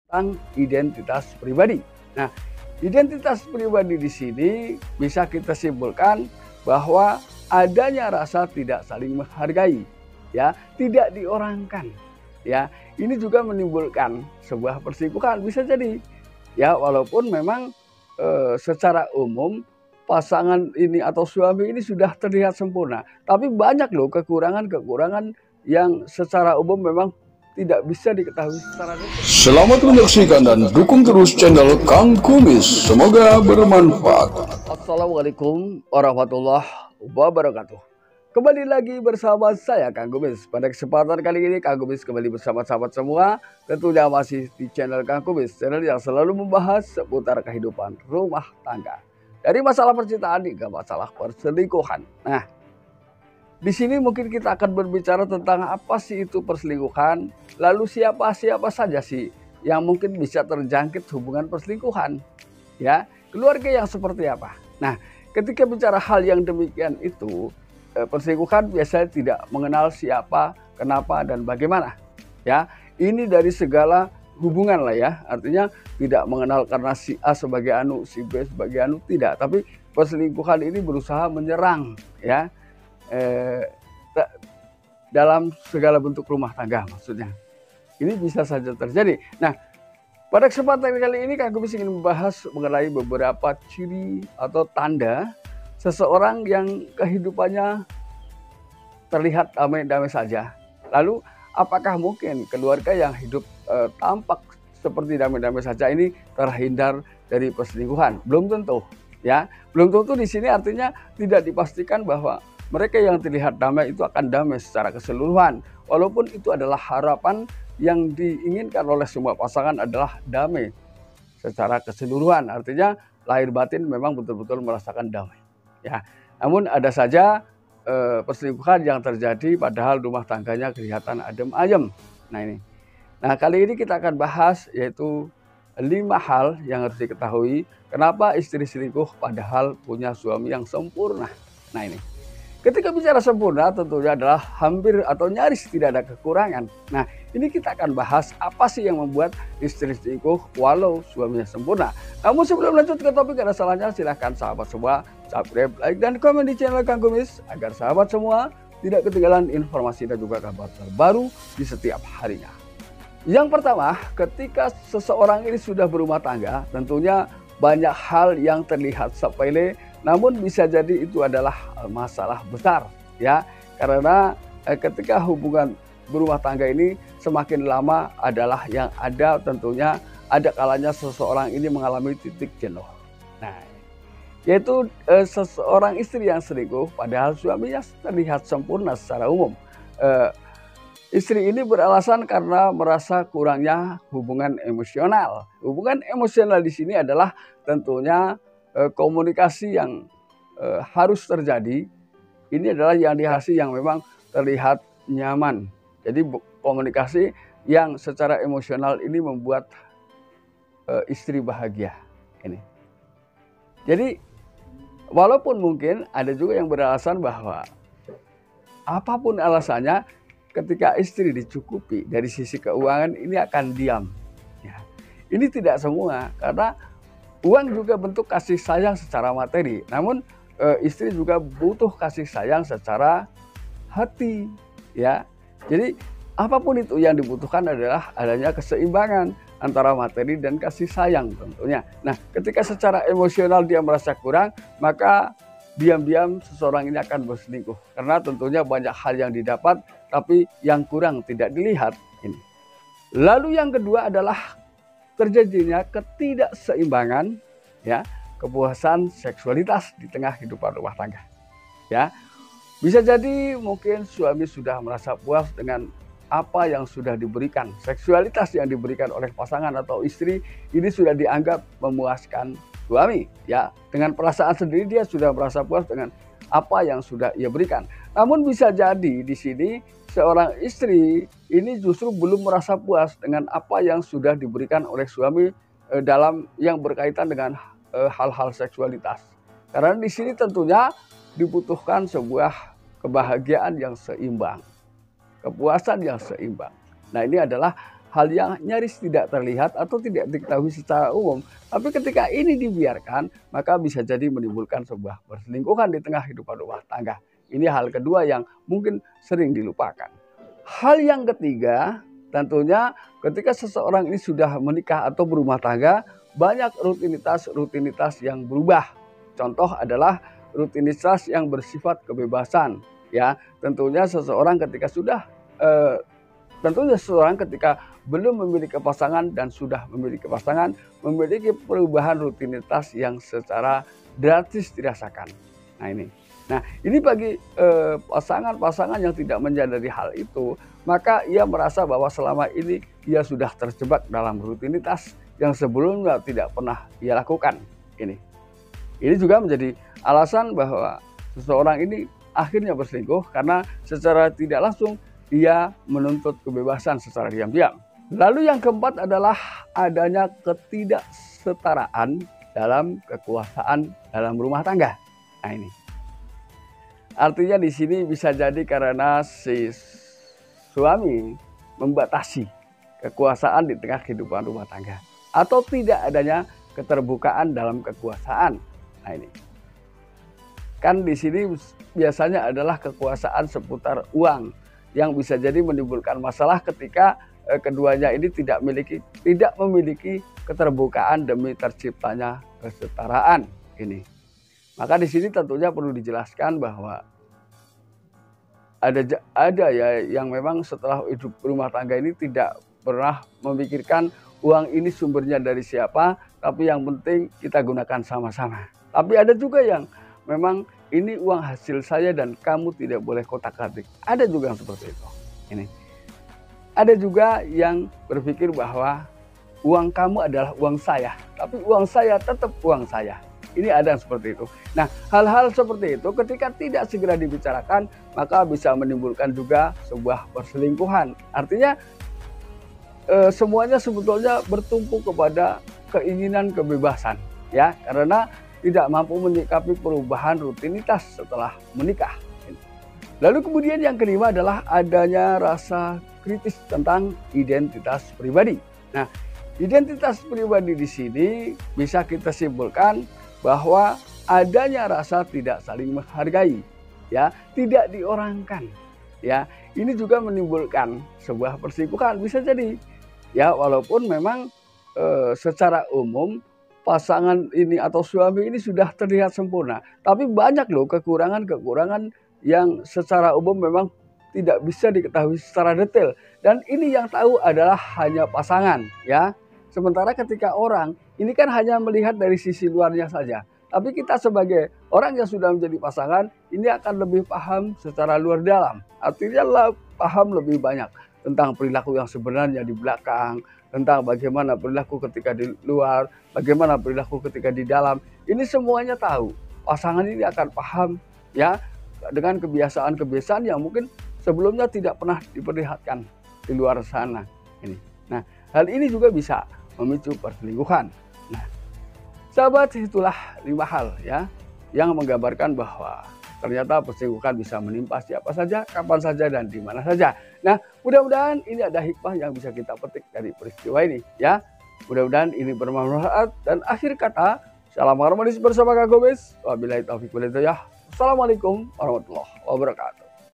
tentang identitas pribadi. Nah, identitas pribadi di sini bisa kita simpulkan bahwa adanya rasa tidak saling menghargai, ya, tidak diorangkan, ya. Ini juga menimbulkan sebuah perselingkuhan bisa jadi, ya, walaupun memang secara umum pasangan ini atau suami ini sudah terlihat sempurna, tapi banyak loh kekurangan-kekurangan yang secara umum memang tidak bisa diketahui secara detail. Selamat menyaksikan dan dukung terus channel Kang Kumis. Semoga bermanfaat. Assalamualaikum warahmatullahi wabarakatuh. Kembali lagi bersama saya Kang Kumis. Pada kesempatan kali ini Kang Kumis kembali bersama sahabat semua. Tentunya masih di channel Kang Kumis, channel yang selalu membahas seputar kehidupan rumah tangga. Dari masalah percintaan hingga masalah perselingkuhan. Nah, di sini mungkin kita akan berbicara tentang apa sih itu perselingkuhan, lalu siapa saja sih yang mungkin bisa terjangkit hubungan perselingkuhan, ya, keluarga yang seperti apa. Nah, ketika bicara hal yang demikian itu, perselingkuhan biasanya tidak mengenal siapa, kenapa, dan bagaimana, ya. Ini dari segala hubungan lah ya, artinya tidak mengenal karena si A sebagai anu, si B sebagai anu, tidak. Tapi perselingkuhan ini berusaha menyerang, ya, dalam segala bentuk rumah tangga maksudnya. Ini bisa saja terjadi. Nah, pada kesempatan kali ini Kang Kumis ingin membahas mengenai beberapa ciri atau tanda seseorang yang kehidupannya terlihat damai-damai saja. Lalu apakah mungkin keluarga yang hidup tampak seperti damai-damai saja ini terhindar dari perselingkuhan? Belum tentu, ya. Belum tentu di sini artinya tidak dipastikan bahwa mereka yang terlihat damai itu akan damai secara keseluruhan. Walaupun itu adalah harapan yang diinginkan oleh semua pasangan adalah damai secara keseluruhan. Artinya lahir batin memang betul-betul merasakan damai, ya. Namun ada saja perselingkuhan yang terjadi padahal rumah tangganya kelihatan adem ayem. Nah ini. Nah kali ini kita akan bahas yaitu 5 hal yang harus diketahui kenapa istri selingkuh padahal punya suami yang sempurna. Nah ini. Ketika bicara sempurna tentunya adalah hampir atau nyaris tidak ada kekurangan. Nah ini kita akan bahas apa sih yang membuat istri selingkuh walau suaminya sempurna. Namun sebelum lanjut ke topik ada salahnya silahkan sahabat semua subscribe, like, dan komen di channel Kang Kumis agar sahabat semua tidak ketinggalan informasi dan juga kabar terbaru di setiap harinya. Yang pertama, ketika seseorang ini sudah berumah tangga tentunya banyak hal yang terlihat sepele namun bisa jadi itu adalah masalah besar, ya, karena ketika hubungan berumah tangga ini semakin lama adalah yang ada tentunya ada kalanya seseorang ini mengalami titik jenuh. Nah, yaitu seseorang istri yang selingkuh padahal suaminya terlihat sempurna secara umum. Istri ini beralasan karena merasa kurangnya hubungan emosional. Hubungan emosional di sini adalah tentunya komunikasi yang harus terjadi. Ini adalah yang dihasih yang memang terlihat nyaman. Jadi komunikasi yang secara emosional ini membuat istri bahagia. Ini. Jadi walaupun mungkin ada juga yang beralasan bahwa apapun alasannya ketika istri dicukupi dari sisi keuangan ini akan diam. Ya. Ini tidak semua karena uang juga bentuk kasih sayang secara materi, namun istri juga butuh kasih sayang secara hati, ya. Jadi apapun itu yang dibutuhkan adalah adanya keseimbangan antara materi dan kasih sayang tentunya. Nah, ketika secara emosional dia merasa kurang, maka diam-diam seseorang ini akan berselingkuh karena tentunya banyak hal yang didapat tapi yang kurang tidak dilihat ini. Lalu yang kedua adalah terjadinya ketidakseimbangan, ya, kepuasan seksualitas di tengah kehidupan rumah tangga, ya. Bisa jadi mungkin suami sudah merasa puas dengan apa yang sudah diberikan, seksualitas yang diberikan oleh pasangan atau istri ini sudah dianggap memuaskan suami, ya. Dengan perasaan sendiri dia sudah merasa puas dengan apa yang sudah ia berikan. Namun bisa jadi di sini seorang istri ini justru belum merasa puas dengan apa yang sudah diberikan oleh suami dalam yang berkaitan dengan hal-hal seksualitas. Karena di sini tentunya dibutuhkan sebuah kebahagiaan yang seimbang, kepuasan yang seimbang. Nah ini adalah hal yang nyaris tidak terlihat atau tidak diketahui secara umum. Tapi ketika ini dibiarkan, maka bisa jadi menimbulkan sebuah perselingkuhan di tengah kehidupan rumah tangga. Ini hal kedua yang mungkin sering dilupakan. Hal yang ketiga, tentunya ketika seseorang ini sudah menikah atau berumah tangga, banyak rutinitas yang berubah. Contoh adalah rutinitas yang bersifat kebebasan. Ya, tentunya seseorang ketika ketika belum memiliki pasangan dan sudah memiliki pasangan, memiliki perubahan rutinitas yang secara drastis dirasakan. Nah ini bagi pasangan-pasangan yang tidak menyadari hal itu, maka ia merasa bahwa selama ini ia sudah terjebak dalam rutinitas yang sebelumnya tidak pernah ia lakukan. Ini juga menjadi alasan bahwa seseorang ini akhirnya berselingkuh karena secara tidak langsung ia menuntut kebebasan secara diam-diam. Lalu yang keempat adalah adanya ketidaksetaraan dalam kekuasaan dalam rumah tangga. Nah ini. Artinya di sini bisa jadi karena si suami membatasi kekuasaan di tengah kehidupan rumah tangga. Atau tidak adanya keterbukaan dalam kekuasaan. Nah ini. Kan di sini biasanya adalah kekuasaan seputar uang yang bisa jadi menimbulkan masalah ketika keduanya ini tidak memiliki keterbukaan demi terciptanya kesetaraan ini. Maka di sini tentunya perlu dijelaskan bahwa ada ya yang memang setelah hidup rumah tangga ini tidak pernah memikirkan uang ini sumbernya dari siapa, tapi yang penting kita gunakan sama-sama. Tapi ada juga yang memang ini uang hasil saya dan kamu tidak boleh kotak-katik. Ada juga yang seperti itu. Ada juga yang berpikir bahwa uang kamu adalah uang saya, tapi uang saya tetap uang saya. Ini ada yang seperti itu. Nah, hal-hal seperti itu ketika tidak segera dibicarakan, maka bisa menimbulkan juga sebuah perselingkuhan. Artinya semuanya sebetulnya bertumpu kepada keinginan kebebasan, ya, karena tidak mampu menyikapi perubahan rutinitas setelah menikah. Lalu kemudian yang kelima adalah adanya rasa kritis tentang identitas pribadi. Nah, identitas pribadi di sini bisa kita simpulkan bahwa adanya rasa tidak saling menghargai, ya, tidak diorangkan, ya. Ini juga menimbulkan sebuah perselingkuhan bisa jadi, ya, walaupun memang secara umum pasangan ini atau suami ini sudah terlihat sempurna, tapi banyak loh kekurangan-kekurangan yang secara umum memang tidak bisa diketahui secara detail, dan ini yang tahu adalah hanya pasangan, ya. Sementara ketika orang ini kan hanya melihat dari sisi luarnya saja, tapi kita sebagai orang yang sudah menjadi pasangan ini akan lebih paham secara luar dalam, artinya paham lebih banyak tentang perilaku yang sebenarnya di belakang, tentang bagaimana perilaku ketika di luar, bagaimana perilaku ketika di dalam. Ini semuanya tahu, pasangan ini akan paham, ya, dengan kebiasaan-kebiasaan yang mungkin sebelumnya tidak pernah diperlihatkan di luar sana. Nah, hal ini juga bisa memicu perselingkuhan. Nah, sahabat, itulah 5 hal, ya, yang menggambarkan bahwa ternyata perselingkuhan bisa menimpa siapa saja, kapan saja, dan di mana saja. Nah, mudah-mudahan ini ada hikmah yang bisa kita petik dari peristiwa ini, ya. Mudah-mudahan ini bermanfaat, dan akhir kata, salam harmonis bersama Kang Kumis. Wabillahi taufiq wal hidayah. Assalamualaikum warahmatullahi wabarakatuh.